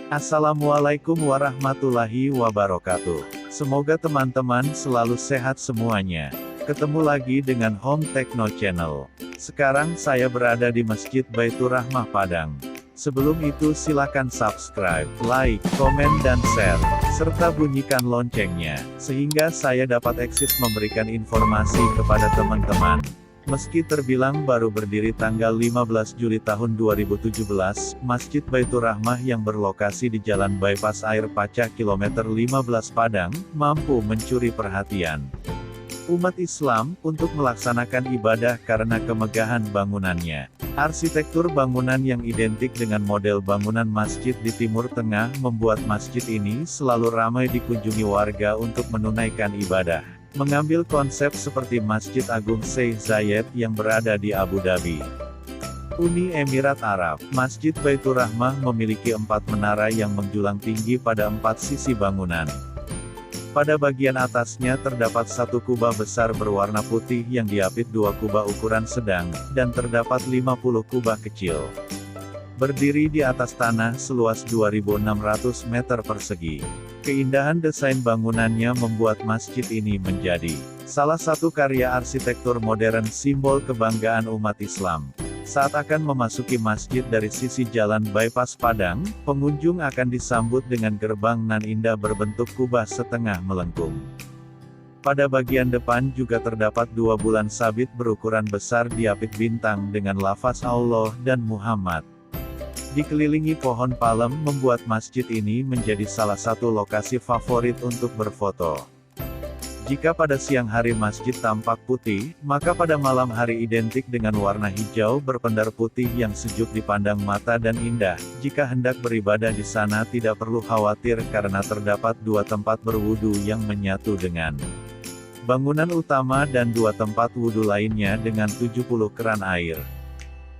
Assalamualaikum warahmatullahi wabarakatuh. Semoga teman-teman selalu sehat semuanya. Ketemu lagi dengan Home Techno Channel. Sekarang saya berada di Masjid Baitur Rahmah Padang. Sebelum itu silakan subscribe, like, komen dan share, serta bunyikan loncengnya, sehingga saya dapat eksis memberikan informasi kepada teman-teman. Meski terbilang baru berdiri tanggal 15 Juli tahun 2017, Masjid Baitur Rahmah yang berlokasi di Jalan Bypass Air Paca kilometer 15 Padang, mampu mencuri perhatian umat Islam, untuk melaksanakan ibadah karena kemegahan bangunannya. Arsitektur bangunan yang identik dengan model bangunan masjid di Timur Tengah membuat masjid ini selalu ramai dikunjungi warga untuk menunaikan ibadah. Mengambil konsep seperti Masjid Agung Sheikh Zayed yang berada di Abu Dhabi, Uni Emirat Arab. Masjid Baitur Rahmah memiliki 4 menara yang menjulang tinggi pada 4 sisi bangunan. Pada bagian atasnya terdapat 1 kubah besar berwarna putih yang diapit 2 kubah ukuran sedang, dan terdapat 50 kubah kecil. Berdiri di atas tanah seluas 2.600 meter persegi. Keindahan desain bangunannya membuat masjid ini menjadi salah satu karya arsitektur modern simbol kebanggaan umat Islam. Saat akan memasuki masjid dari sisi Jalan Bypass Padang, pengunjung akan disambut dengan gerbang nan indah berbentuk kubah setengah melengkung. Pada bagian depan juga terdapat 2 bulan sabit berukuran besar diapit bintang dengan lafaz Allah dan Muhammad. Dikelilingi pohon palem membuat masjid ini menjadi salah satu lokasi favorit untuk berfoto. Jika pada siang hari masjid tampak putih, maka pada malam hari identik dengan warna hijau berpendar putih yang sejuk dipandang mata dan indah. Jika hendak beribadah di sana tidak perlu khawatir karena terdapat 2 tempat berwudu yang menyatu dengan bangunan utama dan 2 tempat wudu lainnya dengan 70 keran air.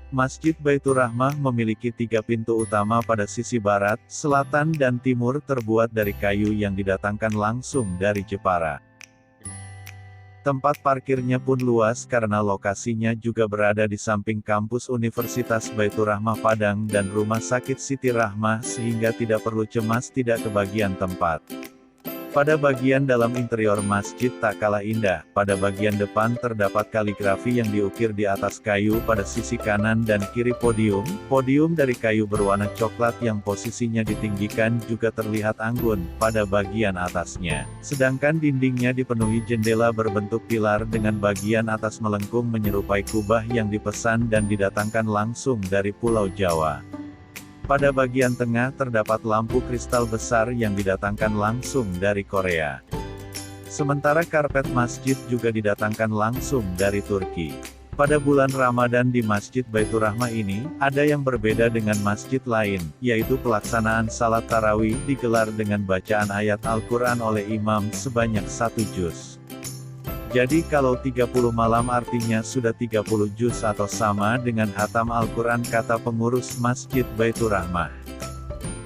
Masjid Baitur Rahmah memiliki 3 pintu utama pada sisi barat, selatan dan timur terbuat dari kayu yang didatangkan langsung dari Jepara. Tempat parkirnya pun luas karena lokasinya juga berada di samping kampus Universitas Baitur Rahmah Padang dan Rumah Sakit Siti Rahmah sehingga tidak perlu cemas tidak kebagian tempat. Pada bagian dalam interior masjid tak kalah indah, pada bagian depan terdapat kaligrafi yang diukir di atas kayu pada sisi kanan dan kiri podium. Podium dari kayu berwarna coklat yang posisinya ditinggikan juga terlihat anggun pada bagian atasnya. Sedangkan dindingnya dipenuhi jendela berbentuk pilar dengan bagian atas melengkung menyerupai kubah yang dipesan dan didatangkan langsung dari Pulau Jawa. Pada bagian tengah terdapat lampu kristal besar yang didatangkan langsung dari Korea. Sementara karpet masjid juga didatangkan langsung dari Turki. Pada bulan Ramadan di Masjid Baitur Rahmah ini, ada yang berbeda dengan masjid lain, yaitu pelaksanaan salat tarawih digelar dengan bacaan ayat Al-Quran oleh imam sebanyak 1 juz. Jadi kalau 30 malam artinya sudah 30 juz atau sama dengan hatam Al-Quran, kata pengurus Masjid Baitur Rahmah.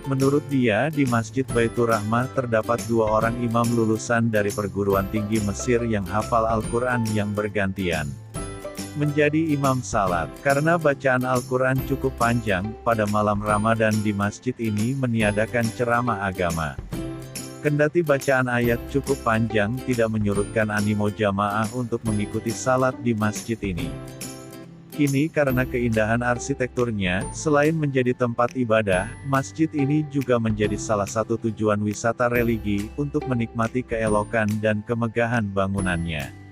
Menurut dia, di Masjid Baitur Rahmah terdapat 2 orang imam lulusan dari perguruan tinggi Mesir yang hafal Al-Quran yang bergantian menjadi imam salat. Karena bacaan Al-Quran cukup panjang, pada malam Ramadan di masjid ini meniadakan ceramah agama. Kendati bacaan ayat cukup panjang tidak menyurutkan animo jamaah untuk mengikuti salat di masjid ini. Kini karena keindahan arsitekturnya, selain menjadi tempat ibadah, masjid ini juga menjadi salah satu tujuan wisata religi, untuk menikmati keelokan dan kemegahan bangunannya.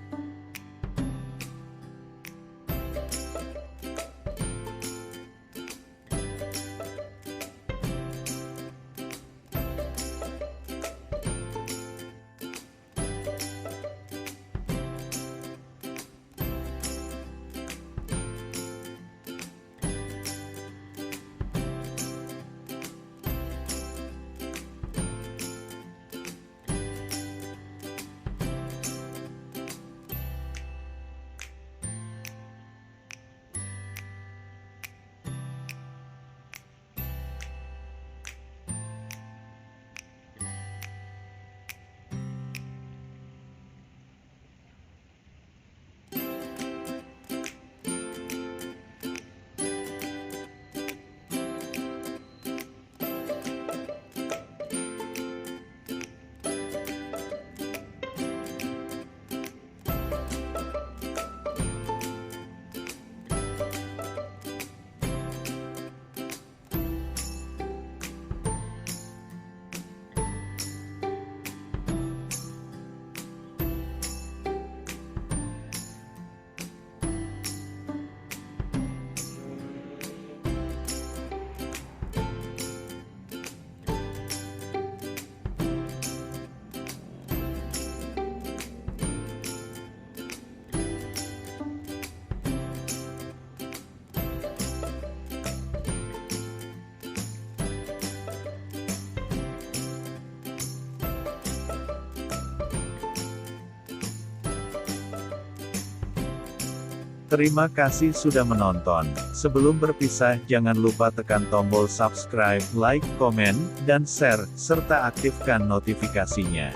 Terima kasih sudah menonton. Sebelum berpisah, jangan lupa tekan tombol subscribe, like, komen, dan share, serta aktifkan notifikasinya.